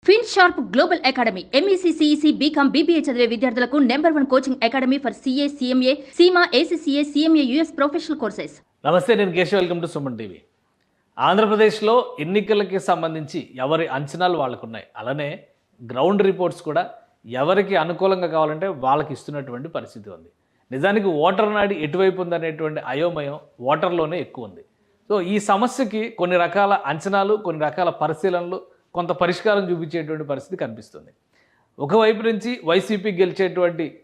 Twin Sharp Global Academy MEC CEC BCom BBA చదివే విద్యార్థులకు #1 coaching academy for CA CMA CIMA ACCA CMA US professional courses. నమస్తే, నేను Keshav. Welcome to Suman TV. ఆంధ్రప్రదేశ్లో ఎన్నికలకి సంబంధించి ఎవరి అంచనాలు వాళ్ళకున్నాయి. అలానే గ్రౌండ్ రిపోర్ట్స్ కూడా ఎవరికి అనుకూలంగా కావాలంటే వాళ్ళకి ఇస్తున్నటువంటి పరిస్థితి ఉంది. నిజానికి ఓటర్ నాడి ఎటువైపు ఉందనేటువంటి అయోమయం ఓటర్లోనే ఎక్కువ ఉంది. సో ఈ సమస్యకి కొన్ని రకాల అంచనాలు, కొన్ని రకాల పరిశీలనలు, కొంత పరిష్కారం చూపించేటువంటి పరిస్థితి కనిపిస్తుంది. ఒకవైపు నుంచి వైసీపీ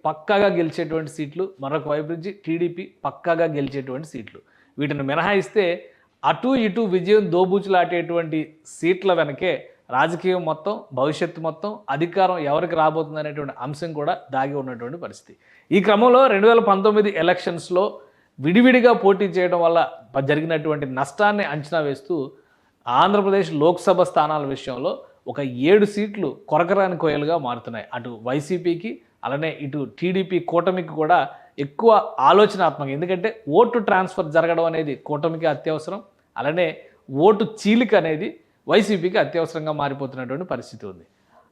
పక్కాగా గెలిచేటువంటి సీట్లు, మరొక వైపు నుంచి టీడీపీ పక్కాగా గెలిచేటువంటి సీట్లు. వీటిని మినహాయిస్తే అటు ఇటు విజయం దోబూచులాటేటువంటి సీట్ల వెనకే రాజకీయం మొత్తం, భవిష్యత్తు మొత్తం, అధికారం ఎవరికి రాబోతుంది అనేటువంటి అంశం కూడా దాగి ఉన్నటువంటి పరిస్థితి. ఈ క్రమంలో 2019 ఎలక్షన్స్లో విడివిడిగా పోటీ చేయడం వల్ల జరిగినటువంటి నష్టాన్ని అంచనా వేస్తూ ఆంధ్రప్రదేశ్ లోక్సభ స్థానాల విషయంలో ఒక 7 సీట్లు కొరకరాని కోయలుగా మారుతున్నాయి. అటు వైసీపీకి, అలానే ఇటు టీడీపీ కూటమికి కూడా ఎక్కువ ఆలోచనాత్మక. ఎందుకంటే ఓటు ట్రాన్స్ఫర్ జరగడం అనేది కూటమికి అత్యవసరం, అలానే ఓటు చీలిక అనేది వైసీపీకి అత్యవసరంగా మారిపోతున్నటువంటి పరిస్థితి ఉంది.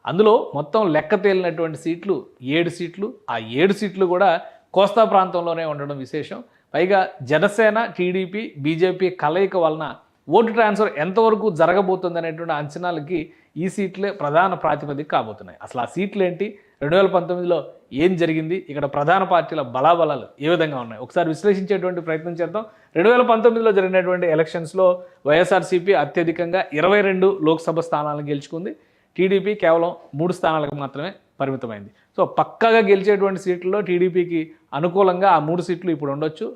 అందులో మొత్తం లెక్క తేలినటువంటి సీట్లు 7 సీట్లు. ఆ 7 సీట్లు కూడా కోస్తా ప్రాంతంలోనే ఉండడం విశేషం. పైగా జనసేన, టీడీపీ, బీజేపీ కలయిక వలన ఓటు ట్రాన్స్ఫర్ ఎంతవరకు జరగబోతుంది అనేటువంటి అంచనాలకి ఈ సీట్లే ప్రధాన ప్రాతిపదిక కాబోతున్నాయి. అసలు ఆ సీట్లు ఏంటి, 2019లో ఏం జరిగింది, ఇక్కడ ప్రధాన పార్టీల బలాబలాలు ఏ విధంగా ఉన్నాయి, ఒకసారి విశ్లేషించేటువంటి ప్రయత్నం చేద్దాం. 2019లో జరిగినటువంటి ఎలక్షన్స్లో వైఎస్ఆర్సీపీ అత్యధికంగా 22 లోక్సభ స్థానాలను గెలుచుకుంది. టీడీపీ కేవలం 3 స్థానాలకు మాత్రమే పరిమితమైంది. సో పక్కాగా గెలిచేటువంటి సీట్లలో టీడీపీకి అనుకూలంగా ఆ 3 సీట్లు ఇప్పుడు ఉండొచ్చు.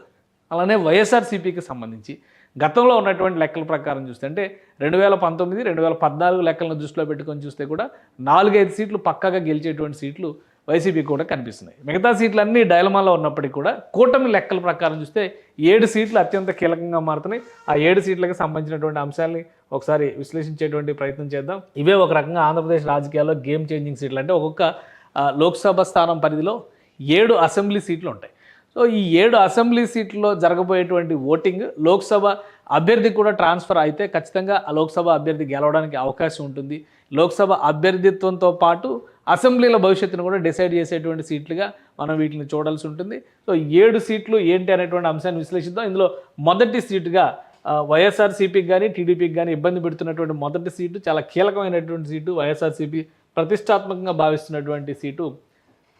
అలానే వైఎస్ఆర్సీపీకి సంబంధించి గతంలో ఉన్నటువంటి లెక్కల ప్రకారం చూస్తే, అంటే 2019, 2014 లెక్కలను దృష్టిలో పెట్టుకొని చూస్తే కూడా 4-5 సీట్లు పక్కాగా గెలిచేటువంటి సీట్లు వైసీపీ కూడా కనిపిస్తున్నాయి. మిగతా సీట్లన్నీ డైలమాలో ఉన్నప్పటికీ కూడా కూటమి లెక్కల ప్రకారం చూస్తే 7 సీట్లు అత్యంత కీలకంగా మారుతున్నాయి. ఆ 7 సీట్లకు సంబంధించినటువంటి అంశాలని ఒకసారి విశ్లేషించేటువంటి ప్రయత్నం చేద్దాం. ఇవే ఒక రకంగా ఆంధ్రప్రదేశ్ రాజకీయాల్లో గేమ్ చేంజింగ్ సీట్లు. అంటే ఒక్కొక్క లోక్సభ స్థానం పరిధిలో 7 అసెంబ్లీ సీట్లు ఉంటాయి. సో ఈ 7 అసెంబ్లీ సీట్లలో జరగబోయేటువంటి ఓటింగ్ లోక్సభ అభ్యర్థి కూడా ట్రాన్స్ఫర్ అయితే ఖచ్చితంగా ఆ లోక్సభ అభ్యర్థి గెలవడానికి అవకాశం ఉంటుంది. లోక్సభ అభ్యర్థిత్వంతో పాటు అసెంబ్లీల భవిష్యత్తును కూడా డిసైడ్ చేసేటువంటి సీట్లుగా మనం వీటిని చూడాల్సి ఉంటుంది. సో 7 సీట్లు ఏంటి అనేటువంటి అంశాన్ని విశ్లేషిద్దాం. ఇందులో మొదటి సీటుగా వైఎస్ఆర్సీపీకి కానీ టీడీపీకి కానీ ఇబ్బంది పెడుతున్నటువంటి మొదటి సీటు, చాలా కీలకమైనటువంటి సీటు, వైఎస్ఆర్సీపీ ప్రతిష్టాత్మకంగా భావిస్తున్నటువంటి సీటు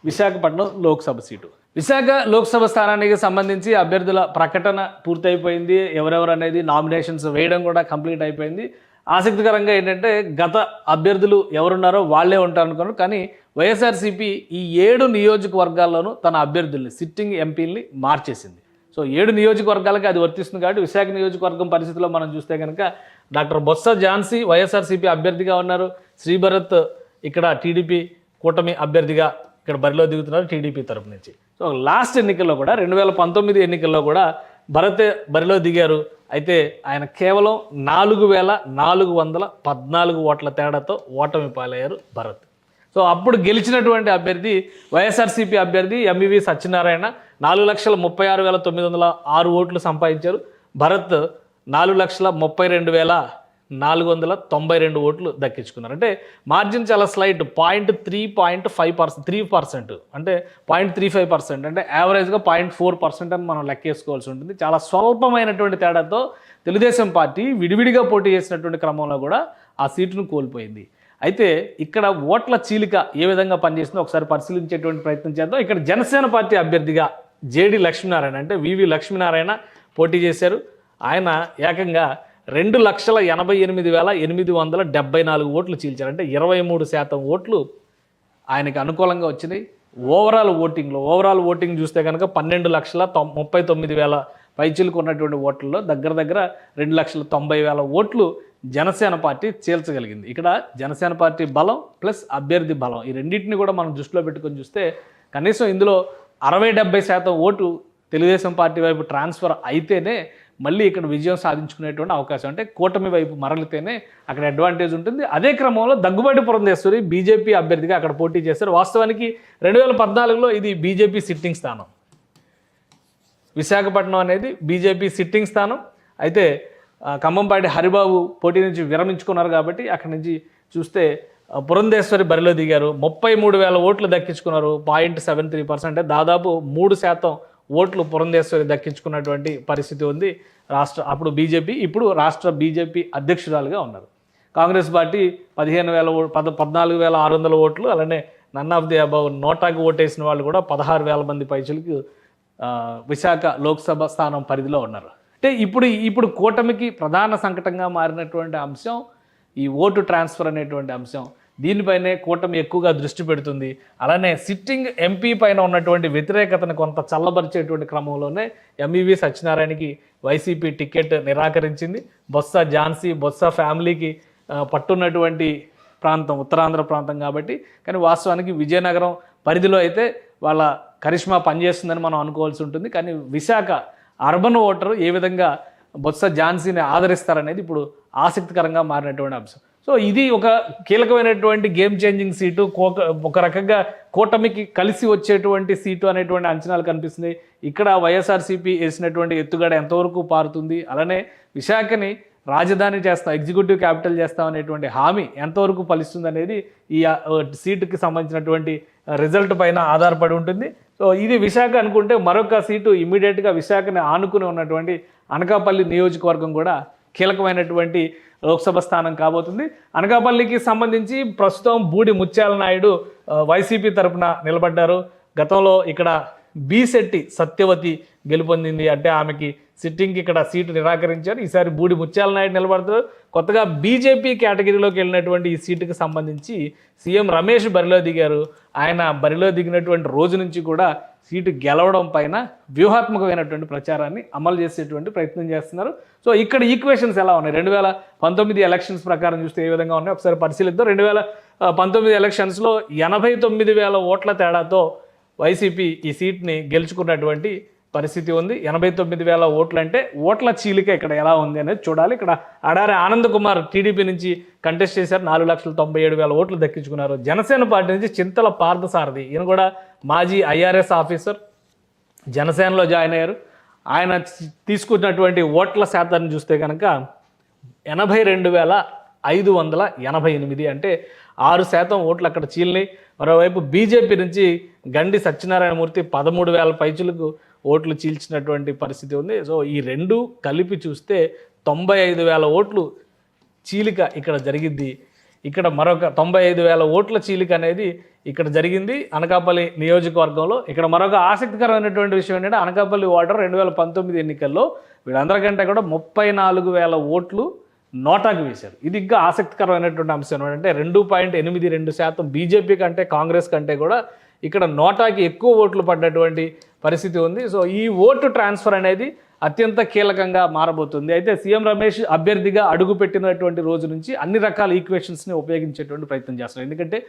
విశాఖపట్నం లోక్సభ సీటు. విశాఖ లోక్సభ స్థానానికి సంబంధించి అభ్యర్థుల ప్రకటన పూర్తయిపోయింది. ఎవరెవరు అనేది నామినేషన్స్ వేయడం కూడా కంప్లీట్ అయిపోయింది. ఆసక్తికరంగా ఏంటంటే గత అభ్యర్థులు ఎవరున్నారో వాళ్ళే ఉంటారు అనుకున్నారు. కానీ వైఎస్ఆర్సీపీ ఈ 7 నియోజకవర్గాల్లోనూ తన అభ్యర్థుల్ని, సిట్టింగ్ ఎంపీల్ని మార్చేసింది. సో 7 నియోజకవర్గాలకి అది వర్తిస్తుంది కాబట్టి విశాఖ నియోజకవర్గం పరిస్థితిలో మనం చూస్తే కనుక డాక్టర్ బొత్స ఝాన్సీ వైఎస్ఆర్సీపీ అభ్యర్థిగా ఉన్నారు. శ్రీభరత్ ఇక్కడ టీడీపీ కూటమి అభ్యర్థిగా ఇక్కడ బరిలో దిగుతున్నారు టీడీపీ తరపు నుంచి. సో లాస్ట్ ఎన్నికల్లో కూడా 2019 ఎన్నికల్లో కూడా భరత్ బరిలో దిగారు. అయితే ఆయన కేవలం 4414 ఓట్ల తేడాతో ఓటమి పాలయ్యారు భరత్. సో అప్పుడు గెలిచినటువంటి అభ్యర్థి వైఎస్ఆర్సీపీ అభ్యర్థి ఎంవివి సత్యనారాయణ 4,32,906 ఓట్లు సంపాదించారు. భరత్ 4,32,492 ఓట్లు దక్కించుకున్నారు. అంటే మార్జిన్ చాలా స్లైట్, 3% అంటే 0.35%, అంటే యావరేజ్గా 0.4% అని మనం లెక్కేసుకోవాల్సి ఉంటుంది. చాలా స్వల్పమైనటువంటి తేడాతో తెలుగుదేశం పార్టీ విడివిడిగా పోటీ చేసినటువంటి క్రమంలో కూడా ఆ సీటును కోల్పోయింది. అయితే ఇక్కడ ఓట్ల చీలిక ఏ విధంగా పనిచేసిందో ఒకసారి పరిశీలించేటువంటి ప్రయత్నం చేద్దాం. ఇక్కడ జనసేన పార్టీ అభ్యర్థిగా జేడి లక్ష్మీనారాయణ, అంటే వివి లక్ష్మీనారాయణ పోటీ చేశారు. ఆయన ఏకంగా 2,88,874 ఓట్లు చీల్చారు. అంటే 23% ఓట్లు ఆయనకి అనుకూలంగా వచ్చినాయి. ఓవరాల్ ఓటింగ్ చూస్తే కనుక 12,39,000 పైచిలకు ఉన్నటువంటి ఓట్లలో దగ్గర 2,90,000 ఓట్లు జనసేన పార్టీ చీల్చగలిగింది. ఇక్కడ జనసేన పార్టీ బలం ప్లస్ అభ్యర్థి బలం, ఈ రెండింటిని కూడా మనం దృష్టిలో పెట్టుకొని చూస్తే కనీసం ఇందులో 60-70% ఓటు తెలుగుదేశం పార్టీ వైపు ట్రాన్స్ఫర్ అయితేనే మళ్ళీ ఇక్కడ విజయం సాధించుకునేటువంటి అవకాశం, అంటే కూటమి వైపు మరలితేనే అక్కడ అడ్వాంటేజ్ ఉంటుంది. అదే క్రమంలో దగ్గుబాటి పురంధేశ్వరి బీజేపీ అభ్యర్థిగా అక్కడ పోటీ చేశారు. వాస్తవానికి 2014లో ఇది బీజేపీ సిట్టింగ్ స్థానం. విశాఖపట్నం అనేది బీజేపీ సిట్టింగ్ స్థానం. అయితే ఖమ్మంపాటి హరిబాబు పోటీ నుంచి విరమించుకున్నారు కాబట్టి అక్కడి నుంచి చూస్తే పురంధేశ్వరి బరిలో దిగారు, 33,000 ఓట్లు దక్కించుకున్నారు. 0.73%, దాదాపు 3% ఓట్లు పురంధేశ్వరి దక్కించుకున్నటువంటి పరిస్థితి ఉంది. అప్పుడు బీజేపీ, ఇప్పుడు రాష్ట్ర బీజేపీ అధ్యక్షురాలుగా ఉన్నారు. కాంగ్రెస్ పార్టీ 14,600 ఓట్లు, అలానే నన్ ఆఫ్ ది అబౌవ్ నోటాకి ఓటేసిన వాళ్ళు కూడా 16,000 మంది పైచులకు విశాఖ లోక్సభ స్థానం పరిధిలో ఉన్నారు. అంటే ఇప్పుడు కూటమికి ప్రధాన సంకటంగా మారినటువంటి అంశం ఈ ఓటు ట్రాన్స్ఫర్ అనేటువంటి అంశం. దీనిపైనే కూటమి ఎక్కువగా దృష్టి పెడుతుంది. అలానే సిట్టింగ్ ఎంపీ పైన ఉన్నటువంటి వ్యతిరేకతను కొంత చల్లబరిచేటువంటి క్రమంలోనే ఎంఈవి సత్యనారాయణకి వైసీపీ టికెట్ నిరాకరించింది. బొత్స ఝాన్సీ, బొత్స ఫ్యామిలీకి పట్టున్నటువంటి ప్రాంతం ఉత్తరాంధ్ర ప్రాంతం కాబట్టి. కానీ వాస్తవానికి విజయనగరం పరిధిలో అయితే వాళ్ళ కరిష్మా పనిచేస్తుందని మనం అనుకోవాల్సి ఉంటుంది. కానీ విశాఖ అర్బన్ ఓటరు ఏ విధంగా బొత్స ఝాన్సీని ఆదరిస్తారనేది ఇప్పుడు ఆసక్తికరంగా మారినటువంటి అంశం. సో ఇది ఒక కీలకమైనటువంటి గేమ్ చేంజింగ్ సీటు, ఒక రకంగా కూటమికి కలిసి వచ్చేటువంటి సీటు అనేటువంటి అంచనాలు కనిపిస్తుంది. ఇక్కడ వైఎస్ఆర్సీపీ వేసినటువంటి ఎత్తుగడ ఎంతవరకు పారుతుంది, అలానే విశాఖని రాజధాని చేస్తాం, ఎగ్జిక్యూటివ్ క్యాపిటల్ చేస్తాం అనేటువంటి హామీ ఎంతవరకు ఫలిస్తుంది అనేది ఈ సీటుకి సంబంధించినటువంటి రిజల్ట్ పైన ఆధారపడి ఉంటుంది. సో ఇది విశాఖ అనుకుంటే మరొక సీటు ఇమ్మీడియట్గా విశాఖని ఆనుకుని ఉన్నటువంటి అనకాపల్లి నియోజకవర్గం కూడా కీలకమైనటువంటి లోక్సభ స్థానం కాబోతుంది. అనకాపల్లికి సంబంధించి ప్రస్తుతం బూడి ముత్యాల నాయుడు వైసీపీ తరఫున నిలబడ్డారు. గతంలో ఇక్కడ బీశెట్టి సత్యవతి గెలుపొందింది, అంటే ఆమెకి సిట్టింగ్కి ఇక్కడ సీటు నిరాకరించారు. ఈసారి బూడి ముత్యాల నాయుడు నిలబడతారు. కొత్తగా బీజేపీ కేటగిరీలోకి వెళ్ళినటువంటి ఈ సీటుకి సంబంధించి సీఎం రమేష్ బరిలో దిగారు. ఆయన బరిలో దిగినటువంటి రోజు నుంచి కూడా సీటు గెలవడం పైన వ్యూహాత్మకమైనటువంటి ప్రచారాన్ని అమలు చేసేటువంటి ప్రయత్నం చేస్తున్నారు. సో ఇక్కడ ఈక్వేషన్స్ ఎలా ఉన్నాయి, 2019 ఎలక్షన్స్ ప్రకారం చూస్తే ఏ విధంగా ఉన్నాయి ఒకసారి పరిశీలిద్దాం. 2019 ఎలక్షన్స్లో 89,000 ఓట్ల తేడాతో వైసీపీ ఈ సీట్ని గెలుచుకున్నటువంటి పరిస్థితి ఉంది. 89,000 ఓట్లు అంటే ఓట్ల చీలిక ఇక్కడ ఎలా ఉంది అనేది చూడాలి. ఇక్కడ అడారి ఆనంద్ కుమార్ టీడీపీ నుంచి కంటెస్ట్ చేశారు, 4,97,000 ఓట్లు దక్కించుకున్నారు. జనసేన పార్టీ నుంచి చింతల పార్థసారథి, ఈయన కూడా మాజీ ఐఆర్ఎస్ ఆఫీసర్, జనసేనలో జాయిన్ అయ్యారు. ఆయన తీసుకున్నటువంటి ఓట్ల శాతాన్ని చూస్తే కనుక 82,588, అంటే 6% ఓట్లు అక్కడ చీలినాయి. మరోవైపు బీజేపీ నుంచి గండి సత్యనారాయణమూర్తి 13,000 పైచులకు ఓట్లు చీల్చినటువంటి పరిస్థితి ఉంది. సో ఈ రెండు కలిపి చూస్తే 95,000 ఓట్లు చీలిక ఇక్కడ జరిగింది. ఇక్కడ మరొక 95,000 ఓట్ల చీలిక అనేది ఇక్కడ జరిగింది అనకాపల్లి నియోజకవర్గంలో. ఇక్కడ మరొక ఆసక్తికరమైనటువంటి విషయం ఏంటంటే అనకాపల్లి ఓటర్ 2019 ఎన్నికల్లో వీళ్ళందరికంటే కూడా 34,000 ఓట్లు నోటాకు వేశారు. ఇది ఇంకా ఆసక్తికరమైనటువంటి అంశం ఏంటంటే 2.82% బీజేపీ కంటే కాంగ్రెస్ కంటే కూడా ఇక్కడ నోటాకి ఎక్కువ ఓట్లు పడ్డటువంటి పరిస్థితి ఉంది. సో ఈ ఓటు ట్రాన్స్ఫర్ అనేది అత్యంత కీలకంగా మారబోతుంది. అయితే సీఎం రమేష్ అభ్యర్థిగా అడుగుపెట్టినటువంటి రోజు నుంచి అన్ని రకాల ఈక్వేషన్స్ని ఉపయోగించేటువంటి ప్రయత్నం చేస్తున్నారు. ఎందుకంటే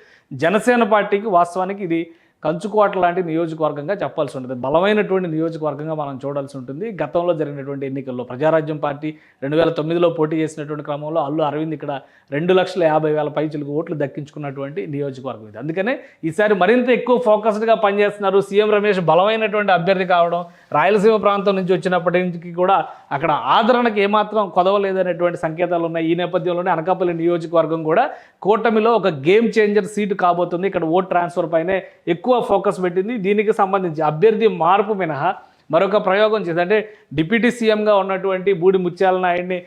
జనసేన పార్టీకి వాస్తవానికి ఇది కంచుకోట లాంటి నియోజకవర్గంగా చెప్పాల్సి ఉంటుంది, బలమైనటువంటి నియోజకవర్గంగా మనం చూడాల్సి ఉంటుంది. గతంలో జరిగినటువంటి ఎన్నికల్లో ప్రజారాజ్యం పార్టీ 2009లో పోటీ చేసినటువంటి క్రమంలో అల్లు అరవింద్ ఇక్కడ 2,50,000 పైచులకు ఓట్లు దక్కించుకున్నటువంటి నియోజకవర్గం ఇది. అందుకనే ఈసారి మరింత ఎక్కువ ఫోకస్డ్గా పనిచేస్తున్నారు. సీఎం రమేష్ బలమైనటువంటి అభ్యర్థి కావడం, రాయలసీమ ప్రాంతం నుంచి వచ్చినప్పటి నుంచి కూడా అక్కడ ఆదరణకు ఏమాత్రం కొదవలేదనేటువంటి సంకేతాలు ఉన్నాయి. ఈ నేపథ్యంలోనే అనకాపల్లి నియోజకవర్గం కూడా కూటమిలో ఒక గేమ్ చేంజర్ సీటు కాబోతుంది. ఇక్కడ ఓట్ ట్రాన్స్ఫర్ పైనే ఎక్కువ ఫోకస్ పెట్టింది. దీనికి సంబంధించి అభ్యర్థి మార్పు మినహా మరొక ప్రయోగం చేసి, అంటే డిప్యూటీ సీఎంగా ఉన్నటువంటి బూడి ముత్యాల నాయుడిని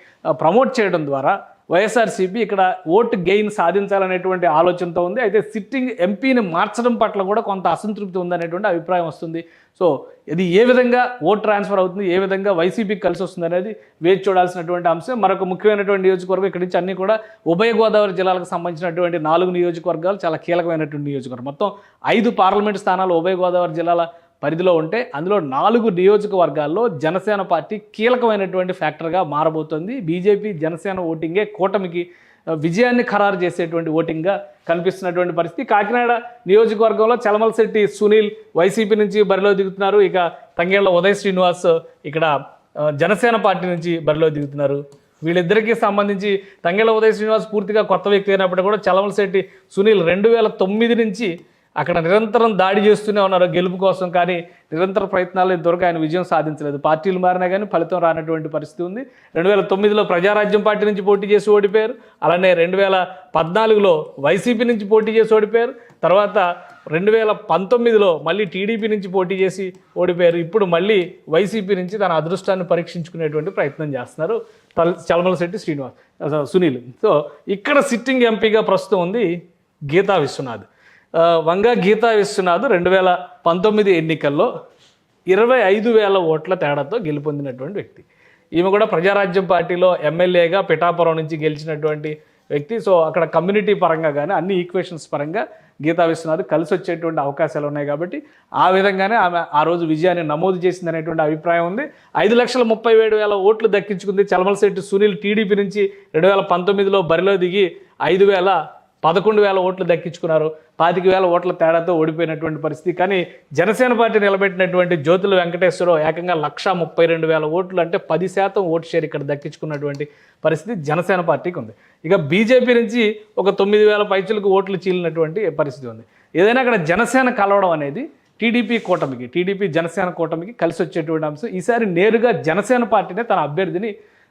ప్రమోట్ చేయడం ద్వారా వైఎస్ఆర్సీపీ ఇక్కడ ఓటు గెయిన్ సాధించాలనేటువంటి ఆలోచనతో ఉంది. అయితే సిట్టింగ్ ఎంపీని మార్చడం పట్ల కూడా కొంత అసంతృప్తి ఉందనేటువంటి అభిప్రాయం వస్తుంది. సో ఇది ఏ విధంగా ఓట్ ట్రాన్స్ఫర్ అవుతుంది, ఏ విధంగా వైసీపీకి కలిసి వస్తుంది అనేది వేచి చూడాల్సినటువంటి అంశం. మరొక ముఖ్యమైనటువంటి నియోజకవర్గం ఇక్కడి నుంచి అన్నీ కూడా ఉభయ గోదావరి జిల్లాలకు సంబంధించినటువంటి 4 నియోజకవర్గాలు చాలా కీలకమైనటువంటి నియోజకవర్గం. మొత్తం 5 పార్లమెంటు స్థానాలు ఉభయ గోదావరి జిల్లాల పరిధిలో ఉంటే అందులో 4 నియోజకవర్గాల్లో జనసేన పార్టీ కీలకమైనటువంటి ఫ్యాక్టర్గా మారబోతోంది. బీజేపీ జనసేన ఓటింగే కూటమికి విజయాన్ని ఖరారు చేసేటువంటి ఓటింగ్గా కనిపిస్తున్నటువంటి పరిస్థితి. కాకినాడ నియోజకవర్గంలో చలమలశెట్టి సునీల్ వైసీపీ నుంచి బరిలో దిగుతున్నారు. ఇక తంగేళ్ల ఉదయ్ శ్రీనివాస్ ఇక్కడ జనసేన పార్టీ నుంచి బరిలో దిగుతున్నారు. వీళ్ళిద్దరికీ సంబంధించి తంగేళ్ల ఉదయ్ శ్రీనివాస్ పూర్తిగా కొత్త వ్యక్తి అయినప్పుడు కూడా చలమలశెట్టి సునీల్ 2009 నుంచి అక్కడ నిరంతరం దాడి చేస్తూనే ఉన్నారు గెలుపు కోసం, కానీ నిరంతర ప్రయత్నాలు ఇంతవరకు ఆయన విజయం సాధించలేదు. పార్టీలు మారినా కానీ ఫలితం రానటువంటి పరిస్థితి ఉంది. 2009లో ప్రజారాజ్యం పార్టీ నుంచి పోటీ చేసి ఓడిపోయారు. అలానే 2014లో వైసీపీ నుంచి పోటీ చేసి ఓడిపోయారు. తర్వాత 2019లో మళ్ళీ టీడీపీ నుంచి పోటీ చేసి ఓడిపోయారు. ఇప్పుడు మళ్ళీ వైసీపీ నుంచి తన అదృష్టాన్ని పరీక్షించుకునేటువంటి ప్రయత్నం చేస్తున్నారు చలమలశెట్టి సునీల్. సో ఇక్కడ సిట్టింగ్ ఎంపీగా ప్రస్తుతం ఉంది గీతా విశ్వనాథ్. వంగ గీతా విశ్వనాథ్ 2019 ఎన్నికల్లో 25,000 ఓట్ల తేడాతో గెలుపొందినటువంటి వ్యక్తి. ఈమె కూడా ప్రజారాజ్యం పార్టీలో ఎమ్మెల్యేగా పిఠాపురం నుంచి గెలిచినటువంటి వ్యక్తి. సో అక్కడ కమ్యూనిటీ పరంగా కానీ అన్ని ఈక్వేషన్స్ పరంగా గీతా విశ్వనాథ్ కలిసి వచ్చేటువంటి అవకాశాలు ఉన్నాయి. కాబట్టి ఆ విధంగానే ఆమె ఆ రోజు విజయాన్ని నమోదు చేసింది అనేటువంటి అభిప్రాయం ఉంది. 5,37,000 ఓట్లు దక్కించుకుంది చలమలశెట్టి సునీల్. టీడీపీ నుంచి 2019లో బరిలో దిగి 11,000 ఓట్లు దక్కించుకున్నారు. 25,000 ఓట్ల తేడాతో ఓడిపోయినటువంటి పరిస్థితి. కానీ జనసేన పార్టీ నిలబెట్టినటువంటి జ్యోతుల వెంకటేశ్వరరావు ఏకంగా 1,32,000 ఓట్లు, అంటే 10% ఓటు షేర్ ఇక్కడ దక్కించుకున్నటువంటి పరిస్థితి జనసేన పార్టీకి ఉంది. ఇక బీజేపీ నుంచి ఒక 9,000 పైచులకు ఓట్లు చీలినటువంటి పరిస్థితి ఉంది. ఏదైనా అక్కడ జనసేన కలవడం అనేది టీడీపీ జనసేన కూటమికి కలిసి వచ్చేటువంటి అంశం. ఈసారి నేరుగా జనసేన పార్టీనే తన అభ్యర్థిని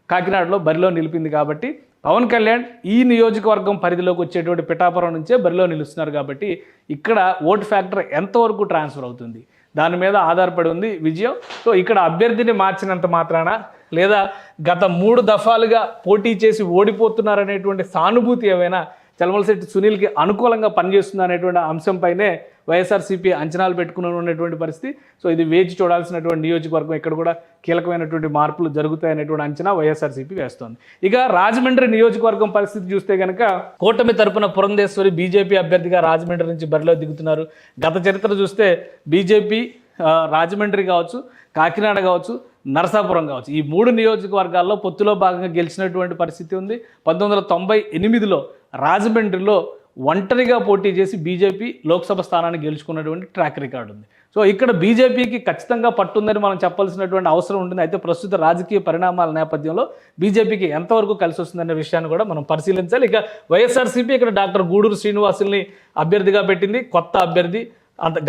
కాకినాడలో బరిలో నిలిపింది. కాబట్టి పవన్ కళ్యాణ్ ఈ నియోజకవర్గం పరిధిలోకి వచ్చేటువంటి పిఠాపురం నుంచే బరిలో నిలుస్తున్నారు. కాబట్టి ఇక్కడ ఓటు ఫ్యాక్టర్ ఎంతవరకు ట్రాన్స్ఫర్ అవుతుంది దాని మీద ఆధారపడి ఉంది విజయం. సో ఇక్కడ అభ్యర్థిని మార్చినంత మాత్రాన, లేదా గత 3 దఫాలుగా పోటీ చేసి ఓడిపోతున్నారనేటువంటి సానుభూతి ఏమైనా చలమలశెట్టి సునీల్కి అనుకూలంగా పనిచేస్తుంది అనేటువంటి అంశంపైనే వైఎస్ఆర్సీపీ అంచనాలు పెట్టుకుని ఉన్నటువంటి పరిస్థితి. సో ఇది వేచి చూడాల్సినటువంటి నియోజకవర్గం. ఇక్కడ కూడా కీలకమైనటువంటి మార్పులు జరుగుతాయనేటువంటి అంచనా వైఎస్ఆర్సీపీ వేస్తోంది. ఇక రాజమండ్రి నియోజకవర్గం పరిస్థితి చూస్తే కనుక కూటమి తరపున పురంధేశ్వరి బీజేపీ అభ్యర్థిగా రాజమండ్రి నుంచి బరిలో దిగుతున్నారు. గత చరిత్ర చూస్తే బీజేపీ రాజమండ్రి కావచ్చు, కాకినాడ కావచ్చు, నరసాపురం కావచ్చు, ఈ 3 నియోజకవర్గాల్లో పొత్తులో భాగంగా గెలిచినటువంటి పరిస్థితి ఉంది. 1998లో రాజమండ్రిలో ఒంటరిగా పోటీ చేసి బీజేపీ లోక్సభ స్థానాన్ని గెలుచుకున్నటువంటి ట్రాక్ రికార్డు ఉంది. సో ఇక్కడ బీజేపీకి ఖచ్చితంగా పట్టుందని మనం చెప్పాల్సినటువంటి అవసరం ఉంటుంది. అయితే ప్రస్తుత రాజకీయ పరిణామాల నేపథ్యంలో బీజేపీకి ఎంతవరకు కలిసి వస్తుందనే విషయాన్ని కూడా మనం పరిశీలించాలి. ఇక వైఎస్ఆర్సీపీ ఇక్కడ డాక్టర్ గూడూరు శ్రీనివాసుల్ని అభ్యర్థిగా పెట్టింది. కొత్త అభ్యర్థి,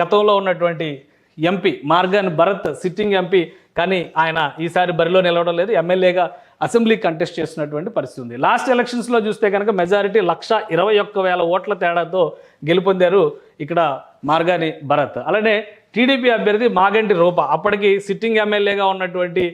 గతంలో ఉన్నటువంటి MP Morgan Bharat sitting MP, కానీ ఆయన ఈసారి బరిలో నిలవడం లేదు. ఎమ్మెల్యేగా అసెంబ్లీ కంటెస్ట్ చేస్తున్నటువంటి పరిస్థితి ఉంది. లాస్ట్ ఎలక్షన్స్లో చూస్తే కనుక మెజారిటీ 1,21,000 ఓట్ల తేడాతో గెలుపొందారు ఇక్కడ మార్గాని భరత్. అలానే టీడీపీ అభ్యర్థి మాగంటి రూప, అప్పటికి సిట్టింగ్ ఎమ్మెల్యేగా ఉన్నటువంటి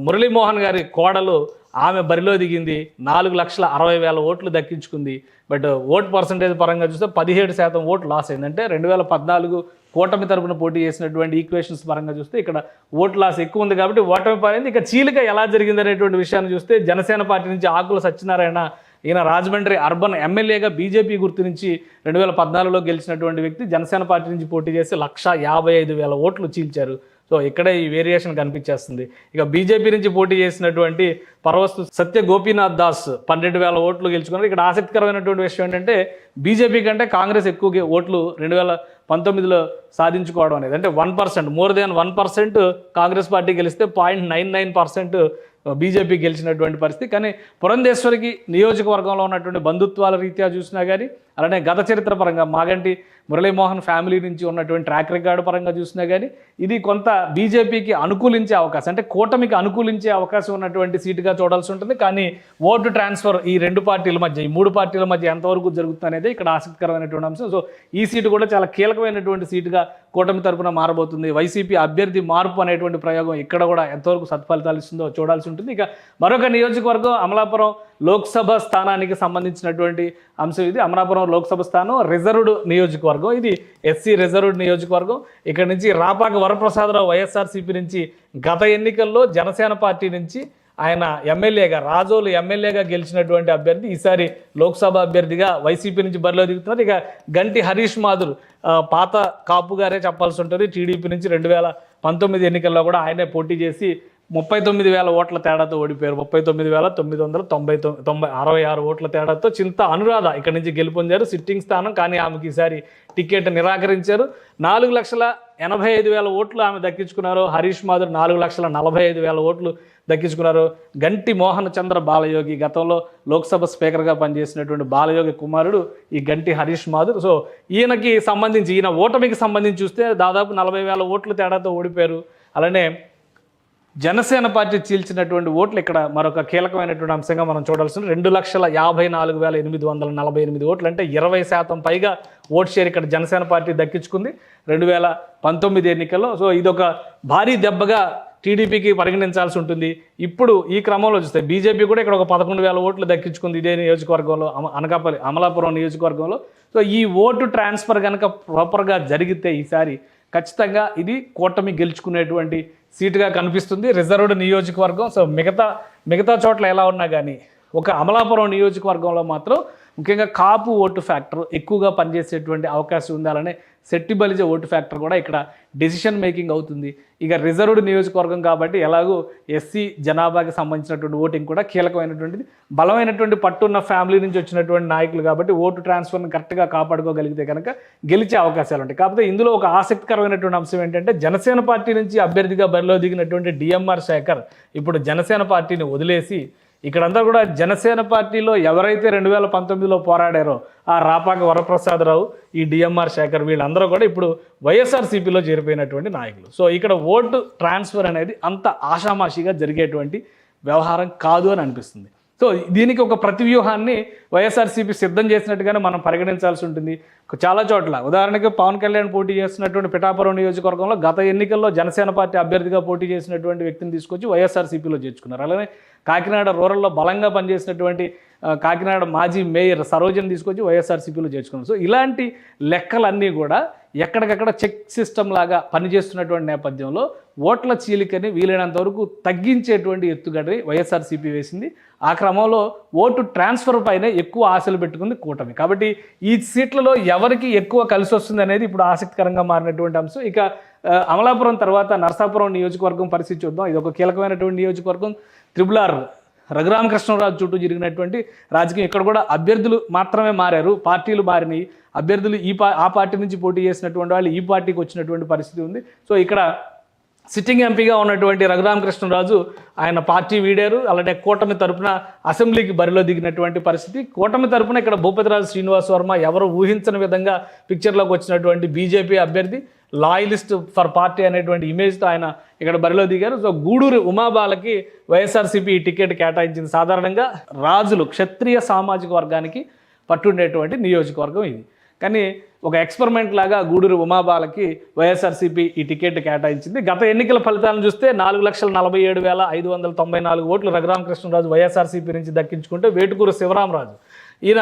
మురళీమోహన్ గారి కోడలు, ఆమె బరిలో దిగింది. 4,60,000 ఓట్లు దక్కించుకుంది. బట్ ఓట్ పర్సంటేజ్ పరంగా చూస్తే 17% ఓటు లాస్ అయింది. అంటే 2014 కూటమి తరపున పోటీ చేసినటువంటి ఈక్వేషన్స్ పరంగా చూస్తే ఇక్కడ ఓట్ లాస్ ఎక్కువ ఉంది. కాబట్టి ఓటమి పాలైంది. ఇక చీలిక ఎలా జరిగింది అనేటువంటి విషయాన్ని చూస్తే జనసేన పార్టీ నుంచి ఆకుల సత్యనారాయణ, ఈయన రాజమండ్రి అర్బన్ ఎమ్మెల్యేగా బీజేపీ గుర్తు నుంచి 2014లో గెలిచినటువంటి వ్యక్తి, జనసేన పార్టీ నుంచి పోటీ చేసి 1,55,000 ఓట్లు చీల్చారు. సో ఇక్కడే ఈ వేరియేషన్ కనిపించేస్తుంది. ఇక బీజేపీ నుంచి పోటీ చేసినటువంటి పరవస్తు సత్య గోపీనాథ్ దాస్ 12,000 ఓట్లు గెలుచుకున్నారు. ఇక్కడ ఆసక్తికరమైనటువంటి విషయం ఏంటంటే బీజేపీ కంటే కాంగ్రెస్ ఎక్కువ ఓట్లు 2019లో సాధించుకోవడం అనేది, అంటే 1%, మోర్ దాన్ 1% కాంగ్రెస్ పార్టీ గెలిస్తే 0.99% బీజేపీ గెలిచినటువంటి పరిస్థితి. కానీ పురంధేశ్వరికి నియోజకవర్గంలో ఉన్నటువంటి బంధుత్వాల రీత్యా చూసినా కానీ, అలానే గత చరిత్ర పరంగా మాగంటి మురళీమోహన్ ఫ్యామిలీ నుంచి ఉన్నటువంటి ట్రాక్ రికార్డు పరంగా చూసినా కానీ ఇది కొంత బీజేపీకి అనుకూలించే అవకాశం, అంటే కూటమికి అనుకూలించే అవకాశం ఉన్నటువంటి సీటుగా చూడాల్సి ఉంటుంది. కానీ ఓటు ట్రాన్స్ఫర్ ఈ 2 పార్టీల మధ్య, ఈ 3 పార్టీల మధ్య ఎంతవరకు జరుగుతుంది అనేది ఇక్కడ ఆసక్తికరమైనటువంటి అంశం. సో ఈ సీటు కూడా చాలా కీలకమైనటువంటి సీటుగా కూటమి తరపున మారబోతుంది. వైసీపీ అభ్యర్థి మార్పు అనేటువంటి ప్రయోగం ఇక్కడ కూడా ఎంతవరకు సత్ఫలితాలు ఇస్తుందో చూడాల్సి ఉంటుంది. ఇక మరొక నియోజకవర్గం అమలాపురం లోక్సభ స్థానానికి సంబంధించినటువంటి అంశం ఇది. అమలాపురం లోక్సభ స్థానం రిజర్వ్డ్ నియోజకవర్గం, ఇది ఎస్సీ రిజర్వ్డ్ నియోజకవర్గం. ఇక్కడ నుంచి రాపాక వరప్రసాదరావు వైఎస్ఆర్సీపీ నుంచి గత ఎన్నికల్లో జనసేన పార్టీ నుంచి ఆయన ఎమ్మెల్యేగా, రాజోలు ఎమ్మెల్యేగా గెలిచినటువంటి అభ్యర్థి ఈసారి లోక్సభ అభ్యర్థిగా వైసీపీ నుంచి బరిలో దిగుతున్నారు. ఇక గంటి హరీష్ మాధుర్ పాత కాపు గారే చెప్పాల్సి ఉంటుంది. టీడీపీ నుంచి 2019 ఎన్నికల్లో కూడా ఆయనే పోటీ చేసి 39,000 ఓట్ల తేడాతో ఓడిపోయారు. 39,966 ఓట్ల తేడాతో చింత అనురాధ ఇక్కడ నుంచి గెలుపొందారు, సిట్టింగ్ స్థానం. కానీ ఆమెకి ఈసారి టికెట్ నిరాకరించారు. 4,85,000 ఓట్లు ఆమె దక్కించుకున్నారు. హరీష్ మాధుర్ 4,45,000 ఓట్లు దక్కించుకున్నారు. గంటి మోహన్ చంద్ర బాలయోగి గతంలో లోక్సభ స్పీకర్గా పనిచేసినటువంటి బాలయోగి కుమారుడు ఈ గంటి హరీష్ మాధుర్. సో ఈయన ఓటమికి సంబంధించి చూస్తే దాదాపు 40,000 ఓట్ల తేడాతో ఓడిపోయారు. అలానే జనసేన పార్టీ చీల్చినటువంటి ఓట్లు ఇక్కడ మరొక కీలకమైనటువంటి అంశంగా మనం చూడాల్సింది. 2,54,848 ఓట్లు, అంటే 20% పైగా ఓట్ షేర్ ఇక్కడ జనసేన పార్టీ దక్కించుకుంది 2019 ఎన్నికల్లో. సో ఇదొక భారీ దెబ్బగా టీడీపీకి పరిగణించాల్సి ఉంటుంది. ఇప్పుడు ఈ క్రమంలో చూస్తే బీజేపీ కూడా ఇక్కడ ఒక 11,000 ఓట్లు దక్కించుకుంది ఇదే నియోజకవర్గంలో, అనకాపల్లి అమలాపురం నియోజకవర్గంలో. సో ఈ ఓటు ట్రాన్స్ఫర్ కనుక ప్రాపర్గా జరిగితే ఈసారి ఖచ్చితంగా ఇది కూటమి గెలుచుకునేటువంటి సీటుగా కనిపిస్తుంది. రిజర్వ్డ్ నియోజకవర్గం. సో మిగతా చోట్ల ఎలా ఉన్నా కానీ ఒక అమలాపురం నియోజకవర్గంలో మాత్రం ముఖ్యంగా కాపు ఓటు ఫ్యాక్టర్ ఎక్కువగా పనిచేసేటువంటి అవకాశం ఉంది. అలానే శెట్టి బలిజ ఓటు ఫ్యాక్టర్ కూడా ఇక్కడ డెసిషన్ మేకింగ్ అవుతుంది. ఇక రిజర్వ్డ్ నియోజకవర్గం కాబట్టి ఎలాగో ఎస్సీ జనాభాకి సంబంధించినటువంటి ఓటింగ్ కూడా కీలకమైనటువంటిది. బలమైనటువంటి పట్టున్న ఫ్యామిలీ నుంచి వచ్చినటువంటి నాయకులు కాబట్టి ఓటు ట్రాన్స్ఫర్ని కరెక్ట్గా కాపాడుకోగలిగితే కనుక గెలిచే అవకాశాలు ఉంటాయి. కాకపోతే ఇందులో ఒక ఆసక్తికరమైనటువంటి అంశం ఏంటంటే జనసేన పార్టీ నుంచి అభ్యర్థిగా బరిలో దిగినటువంటి డిఎంఆర్ శేఖర్ ఇప్పుడు జనసేన పార్టీని వదిలేసి ఇక్కడంతా కూడా జనసేన పార్టీలో ఎవరైతే 2019లో పోరాడారో ఆ రాపాక వరప్రసాదరావు, ఈ డిఎంఆర్ శేఖర్ వీళ్ళందరూ కూడా ఇప్పుడు వైఎస్ఆర్సీపీలో చేరిపోయినటువంటి నాయకులు. సో ఇక్కడ ఓటు ట్రాన్స్ఫర్ అనేది అంత ఆషామాషిగా జరిగేటువంటి వ్యవహారం కాదు అని అనిపిస్తుంది. సో దీనికి ఒక ప్రతివ్యూహాన్ని వైఎస్ఆర్సీపీ సిద్ధం చేసినట్టుగానే మనం పరిగణించాల్సి ఉంటుంది. చాలా చోట్ల ఉదాహరణకి పవన్ కళ్యాణ్ పోటీ చేస్తున్నటువంటి పిఠాపురం నియోజకవర్గంలో గత ఎన్నికల్లో జనసేన పార్టీ అభ్యర్థిగా పోటీ చేసినటువంటి వ్యక్తిని తీసుకొచ్చి వైఎస్ఆర్సీపీలో చేర్చుకున్నారు. అలానే కాకినాడ రూరల్లో బలంగా పనిచేసినటువంటి కాకినాడ మాజీ మేయర్ సరోజని తీసుకొచ్చి వైఎస్ఆర్సీపీలో చేర్చుకున్నారు. సో ఇలాంటి లెక్కలన్నీ కూడా ఎక్కడికక్కడ చెక్ సిస్టమ్ లాగా పనిచేస్తున్నటువంటి నేపథ్యంలో ఓట్ల చీలికని వీలైనంత వరకు తగ్గించేటువంటి ఎత్తుగడని వైఎస్ఆర్సీపీ వేసింది. ఆ క్రమంలో ఓటు ట్రాన్స్ఫర్ పైనే ఎక్కువ ఆశలు పెట్టుకుంది కూటమి. కాబట్టి ఈ సీట్లలో ఎవరికి ఎక్కువ కలిసి వస్తుంది అనేది ఇప్పుడు ఆసక్తికరంగా మారినటువంటి అంశం. ఇక అమలాపురం తర్వాత నరసాపురం నియోజకవర్గం పరిస్థితి చూద్దాం. ఇది ఒక కీలకమైనటువంటి నియోజకవర్గం. RRR రఘురామకృష్ణరాజు చుట్టూ జరిగినటువంటి రాజకీయం. ఇక్కడ కూడా అభ్యర్థులు మాత్రమే మారారు, పార్టీలు మారినాయి. అభ్యర్థులు ఆ పార్టీ నుంచి పోటీ చేసినటువంటి వాళ్ళు ఈ పార్టీకి వచ్చినటువంటి పరిస్థితి ఉంది. సో ఇక్కడ సిట్టింగ్ ఎంపీగా ఉన్నటువంటి రఘురామకృష్ణరాజు ఆయన పార్టీ వీడారు. అలానే కూటమి తరపున అసెంబ్లీకి బరిలో దిగినటువంటి పరిస్థితి. కూటమి తరపున ఇక్కడ భూపతిరాజు శ్రీనివాస్ వర్మ ఎవరు ఊహించని విధంగా పిక్చర్లోకి వచ్చినటువంటి బీజేపీ అభ్యర్థి, లాయలిస్ట్ ఫర్ పార్టీ అనేటువంటి ఇమేజ్తో ఆయన ఇక్కడ బరిలో దిగారు. సో గూడూరు ఉమాబాలకి వైఎస్ఆర్సీపీ టికెట్ కేటాయించింది. సాధారణంగా రాజులు క్షత్రియ సామాజిక వర్గానికి పట్టుండేటువంటి నియోజకవర్గం ఇది. కానీ ఒక ఎక్స్పెరిమెంట్ లాగా గూడూరు ఉమాబాలకి వైఎస్ఆర్సీపీ ఈ టికెట్ కేటాయించింది. గత ఎన్నికల ఫలితాలను చూస్తే 4,47,594 ఓట్లు రఘురామకృష్ణరాజు వైఎస్ఆర్సీపీ నుంచి దక్కించుకుంటే వేటుకూరు శివరామరాజు ఈయన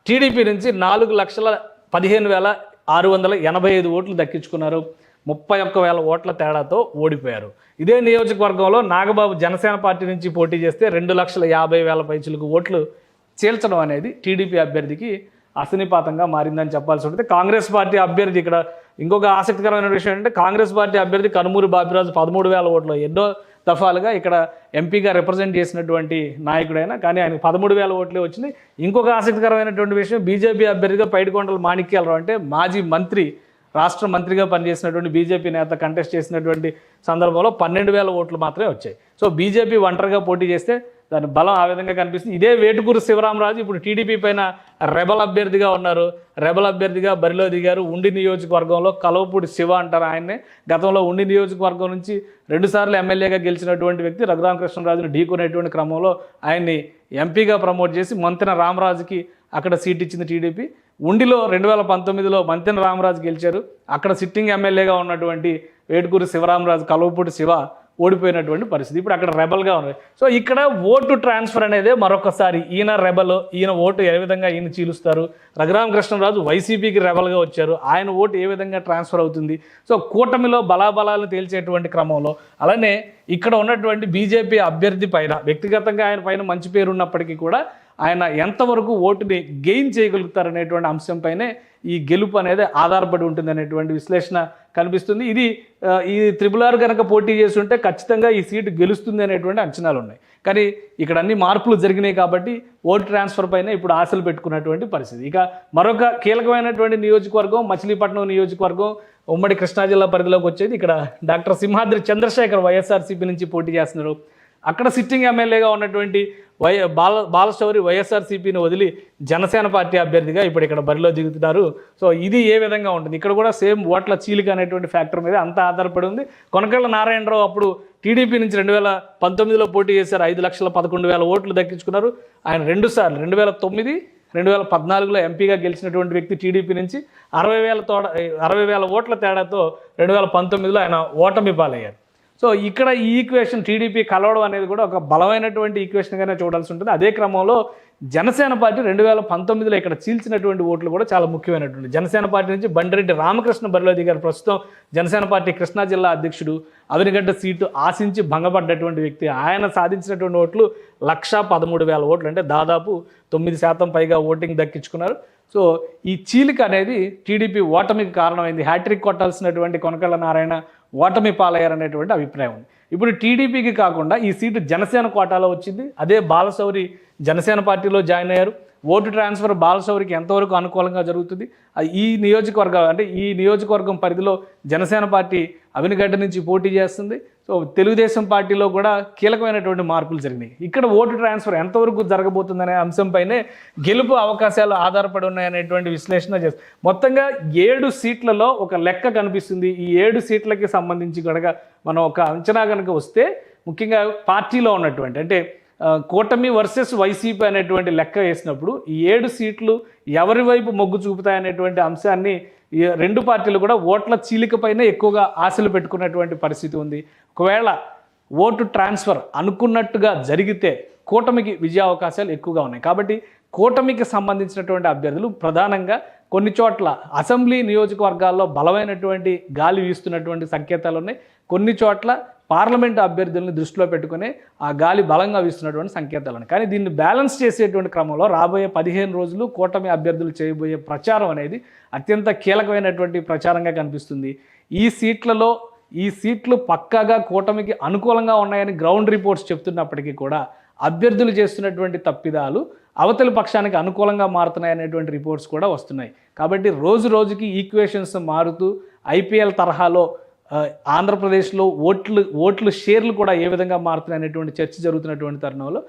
టీడీపీ నుంచి 4,15,685 ఓట్లు దక్కించుకున్నారు. 31,000 ఓట్ల తేడాతో ఓడిపోయారు. ఇదే నియోజకవర్గంలో నాగబాబు జనసేన పార్టీ నుంచి పోటీ చేస్తే 2,50,000 పైచిలకు ఓట్లు చీల్చడం అనేది టీడీపీ అభ్యర్థికి అసనిపాతంగా మారిందని చెప్పాల్సి ఉంటుంది. కాంగ్రెస్ పార్టీ అభ్యర్థి ఇక్కడ ఇంకొక ఆసక్తికరమైన విషయం అంటే కాంగ్రెస్ పార్టీ అభ్యర్థి కనుమూరి బాపిరాజు 13,000 ఓట్లు ఎన్నో దఫాలుగా ఇక్కడ ఎంపీగా రిప్రజెంట్ చేసినటువంటి నాయకుడైనా కానీ ఆయనకు 13,000 ఓట్లే వచ్చినాయి. ఇంకొక ఆసక్తికరమైనటువంటి విషయం బీజేపీ అభ్యర్థిగా పైడికొండల మాణిక్యాలరావు అంటే మాజీ మంత్రి, రాష్ట్ర మంత్రిగా పనిచేసినటువంటి బీజేపీ నేత కంటెస్ట్ చేసినటువంటి సందర్భంలో 12,000 ఓట్లు మాత్రమే వచ్చాయి. సో బీజేపీ ఒంటరిగా పోటీ చేస్తే దాని బలం ఆ విధంగా కనిపిస్తుంది. ఇదే వేటుకూరు శివరామరాజు ఇప్పుడు టీడీపీ పైన రెబల్ అభ్యర్థిగా ఉన్నారు. రెబల్ అభ్యర్థిగా బరిలో దిగారు. ఉండి నియోజకవర్గంలో కలవపూడి శివ అంటారు ఆయన్నే. గతంలో ఉండి నియోజకవర్గం నుంచి 2 సార్లు ఎమ్మెల్యేగా గెలిచినటువంటి వ్యక్తి రఘురామకృష్ణరాజును ఢీకొనేటువంటి క్రమంలో ఆయన్ని ఎంపీగా ప్రమోట్ చేసి మంతెన రామరాజుకి అక్కడ సీట్ ఇచ్చింది టీడీపీ. ఉండిలో 2019లో మంతెన రామరాజు గెలిచారు. అక్కడ సిట్టింగ్ ఎమ్మెల్యేగా ఉన్నటువంటి వేటుకూరి శివరామరాజు కలవపూడి శివ ఓడిపోయినటువంటి పరిస్థితి. ఇప్పుడు అక్కడ రెబల్గా ఉంది. సో ఇక్కడ ఓటు ట్రాన్స్ఫర్ అనేది మరొకసారి ఈయన రెబల్, ఈయన ఓటు ఏ విధంగా ఈయన చీలుస్తారు, రఘురామకృష్ణరాజు వైసీపీకి రెబల్గా వచ్చారు, ఆయన ఓటు ఏ విధంగా ట్రాన్స్ఫర్ అవుతుంది. సో కూటమిలో బలాబలాలను తేల్చేటువంటి క్రమంలో అలానే ఇక్కడ ఉన్నటువంటి బీజేపీ అభ్యర్థి పైన వ్యక్తిగతంగా ఆయన పైన మంచి పేరు ఉన్నప్పటికీ కూడా ఆయన ఎంతవరకు ఓటుని గెయిన్ చేయగలుగుతారనేటువంటి అంశంపైనే ఈ గెలుపు అనేది ఆధారపడి ఉంటుంది అనేటువంటి విశ్లేషణ కనిపిస్తుంది. ఈ త్రిపుల్ కనుక పోటీ చేస్తుంటే ఖచ్చితంగా ఈ సీటు గెలుస్తుంది అనేటువంటి అంచనాలు ఉన్నాయి. కానీ ఇక్కడ అన్ని మార్పులు జరిగినాయి కాబట్టి ఓటు ట్రాన్స్ఫర్ పైన ఇప్పుడు ఆశలు పెట్టుకున్నటువంటి పరిస్థితి. ఇక మరొక కీలకమైనటువంటి నియోజకవర్గం మచిలీపట్నం నియోజకవర్గం ఉమ్మడి కృష్ణా జిల్లా పరిధిలోకి వచ్చేది. ఇక్కడ డాక్టర్ సింహాద్రి చంద్రశేఖర్ వైఎస్ఆర్సీపీ నుంచి పోటీ చేస్తున్నారు. అక్కడ సిట్టింగ్ ఎమ్మెల్యేగా ఉన్నటువంటి బాలశౌరి వైఎస్ఆర్సీపీని వదిలి జనసేన పార్టీ అభ్యర్థిగా ఇప్పుడు ఇక్కడ బరిలో దిగుతున్నారు. సో ఇది ఏ విధంగా ఉంటుంది, ఇక్కడ కూడా సేమ్ ఓట్ల చీలిక అనేటువంటి ఫ్యాక్టర్ మీద అంతా ఆధారపడి ఉంది. కొనకళ్ళ నారాయణరావు అప్పుడు టీడీపీ నుంచి 2019లో పోటీ చేశారు, 5,11,000 ఓట్లు దక్కించుకున్నారు. ఆయన 2 సార్లు 2009, 2014లో ఎంపీగా గెలిచినటువంటి వ్యక్తి టీడీపీ నుంచి 60,000 ఓట్ల తేడాతో 2019లో ఆయన ఓటమి పాలయ్యారు. సో ఇక్కడ ఈ ఈక్వేషన్ టీడీపీ కలవడం అనేది కూడా ఒక బలమైనటువంటి ఈక్వేషన్గానే చూడాల్సి ఉంటుంది. అదే క్రమంలో జనసేన పార్టీ 2019లో ఇక్కడ చీల్చినటువంటి ఓట్లు కూడా చాలా ముఖ్యమైనటువంటి. జనసేన పార్టీ నుంచి బండిరెడ్డి రామకృష్ణ బరిలో దిగారు. ప్రస్తుతం జనసేన పార్టీ కృష్ణా జిల్లా అధ్యక్షుడు, అవినిగడ్డ సీటు ఆశించి భంగపడ్డటువంటి వ్యక్తి. ఆయన సాధించినటువంటి ఓట్లు 1,13,000 ఓట్లు, అంటే దాదాపు 9% పైగా ఓటింగ్ దక్కించుకున్నారు. సో ఈ చీలిక అనేది టీడీపీ ఓటమికి కారణమైంది. హ్యాట్రిక్ కొట్టాల్సినటువంటి కొనకళ్ళ నారాయణ ఓటమి పాలయ్యారనేటువంటి అభిప్రాయం ఉంది. ఇప్పుడు టీడీపీకి కాకుండా ఈ సీటు జనసేన కోటాలో వచ్చింది. అదే బాలశౌరి జనసేన పార్టీలో జాయిన్ అయ్యారు. ఓటు ట్రాన్స్ఫర్ బాలశౌరికి ఎంతవరకు అనుకూలంగా జరుగుతుంది? ఈ నియోజకవర్గం పరిధిలో జనసేన పార్టీ అవినిగడ్డ నుంచి పోటీ చేస్తుంది. సో తెలుగుదేశం పార్టీలో కూడా కీలకమైనటువంటి మార్పులు జరిగినాయి. ఇక్కడ ఓటు ట్రాన్స్ఫర్ ఎంతవరకు జరగబోతుందనే అంశంపైనే గెలుపు అవకాశాలు ఆధారపడి ఉన్నాయనేటువంటి విశ్లేషణ చేస్తుంది. మొత్తంగా 7 సీట్లలో ఒక లెక్క కనిపిస్తుంది. ఈ 7 సీట్లకి సంబంధించి కనుక మనం ఒక అంచనా కనుక వస్తే, ముఖ్యంగా పార్టీలో ఉన్నటువంటి అంటే కూటమి వర్సెస్ వైసీపీ అనేటువంటి లెక్క వేసినప్పుడు ఈ 7 సీట్లు ఎవరి వైపు మొగ్గు చూపుతాయనేటువంటి అంశాన్ని ఈ 2 పార్టీలు కూడా ఓట్ల చీలికపైనే ఎక్కువగా ఆశలు పెట్టుకున్నటువంటి పరిస్థితి ఉంది. ఒకవేళ ఓటు ట్రాన్స్ఫర్ అనుకున్నట్టుగా జరిగితే కూటమికి విజయ అవకాశాలు ఎక్కువగా ఉన్నాయి. కాబట్టి కూటమికి సంబంధించినటువంటి అభ్యర్థులు ప్రధానంగా కొన్ని చోట్ల అసెంబ్లీ నియోజకవర్గాల్లో బలమైనటువంటి గాలి వీస్తున్నటువంటి సంకేతాలు ఉన్నాయి. కొన్ని చోట్ల పార్లమెంటు అభ్యర్థులను దృష్టిలో పెట్టుకుని ఆ గాలి బలంగా వీస్తున్నటువంటి సంకేతాలు ఉన్నాయి. కానీ దీన్ని బ్యాలెన్స్ చేసేటువంటి క్రమంలో రాబోయే 15 రోజులు కూటమి అభ్యర్థులు చేయబోయే ప్రచారం అనేది అత్యంత కీలకమైనటువంటి ప్రచారంగా కనిపిస్తుంది. ఈ సీట్లు పక్కాగా కూటమికి అనుకూలంగా ఉన్నాయని గ్రౌండ్ రిపోర్ట్స్ చెప్తున్నప్పటికీ కూడా అభ్యర్థులు చేస్తున్నటువంటి తప్పిదాలు అవతలి పక్షానికి అనుకూలంగా మారుతున్నాయనేటువంటి రిపోర్ట్స్ కూడా వస్తున్నాయి. కాబట్టి రోజు రోజుకి ఈక్వేషన్స్ మారుతూ ఐపీఎల్ తరహాలో ఆంధ్రప్రదేశ్లో ఓట్లు షేర్లు కూడా ఏ విధంగా మారుతున్నాయనేటువంటి చర్చ జరుగుతున్నటువంటి తరుణంలో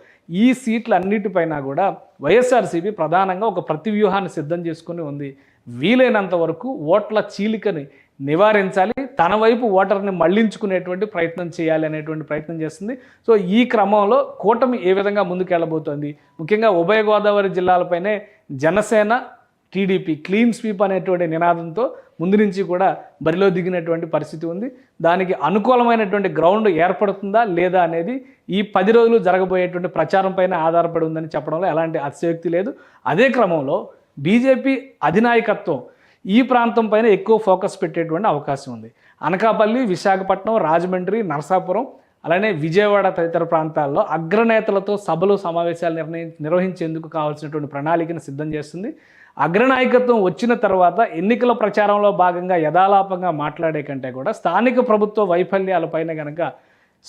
ఈ సీట్ల అన్నిటిపైన కూడా వైఎస్ఆర్సీపీ ప్రధానంగా ఒక ప్రతివ్యూహాన్ని సిద్ధం చేసుకుని ఉంది. వీలైనంత వరకు ఓట్ల చీలికని నివారించాలి, తన వైపు ఓటర్ని మళ్లించుకునేటువంటి ప్రయత్నం చేయాలి అనేటువంటి ప్రయత్నం చేస్తుంది. సో ఈ క్రమంలో కూటమి ఏ విధంగా ముందుకెళ్ళబోతోంది, ముఖ్యంగా ఉభయ గోదావరి జిల్లాలపైనే జనసేన టీడీపీ క్లీన్ స్వీప్ అనేటువంటి నినాదంతో ముందు నుంచి కూడా బరిలో దిగినటువంటి పరిస్థితి ఉంది. దానికి అనుకూలమైనటువంటి గ్రౌండ్ ఏర్పడుతుందా లేదా అనేది ఈ 10 రోజులు జరగబోయేటువంటి ప్రచారం పైన ఆధారపడి ఉందని చెప్పడంలో ఎలాంటి అతిశయోక్తి లేదు. అదే క్రమంలో బీజేపీ అధినాయకత్వం ఈ ప్రాంతం పైన ఎక్కువ ఫోకస్ పెట్టేటువంటి అవకాశం ఉంది. అనకాపల్లి, విశాఖపట్నం, రాజమండ్రి, నరసాపురం, అలానే విజయవాడ తదితర ప్రాంతాల్లో అగ్రనేతలతో సభలు సమావేశాలు నిర్వహించేందుకు కావాల్సినటువంటి ప్రణాళికను సిద్ధం చేస్తుంది. అగ్రనాయకత్వం వచ్చిన తర్వాత ఎన్నికల ప్రచారంలో భాగంగా యథాలాపంగా మాట్లాడే కంటే కూడా స్థానిక ప్రభుత్వ వైఫల్యాలపైన కనుక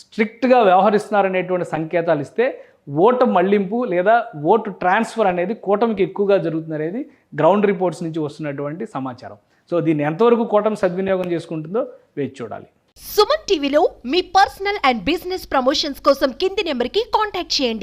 స్ట్రిక్ట్గా వ్యవహరిస్తున్నారనేటువంటి సంకేతాలు ఇస్తే ఓటు మళ్లింపు లేదా ఓటు ట్రాన్స్ఫర్ అనేది కూటమికి ఎక్కువగా జరుగుతుంది అనేది గ్రౌండ్ రిపోర్ట్స్ నుంచి వస్తున్నటువంటి సమాచారం. సో దీన్ని ఎంతవరకు కూటమి సద్వినియోగం చేసుకుంటుందో వేచి చూడాలి. సుమన్ టీవీలో మీ పర్సనల్ అండ్ బిజినెస్ ప్రమోషన్స్ కోసం కింది నెంబర్కి కాంటాక్ట్ చేయండి.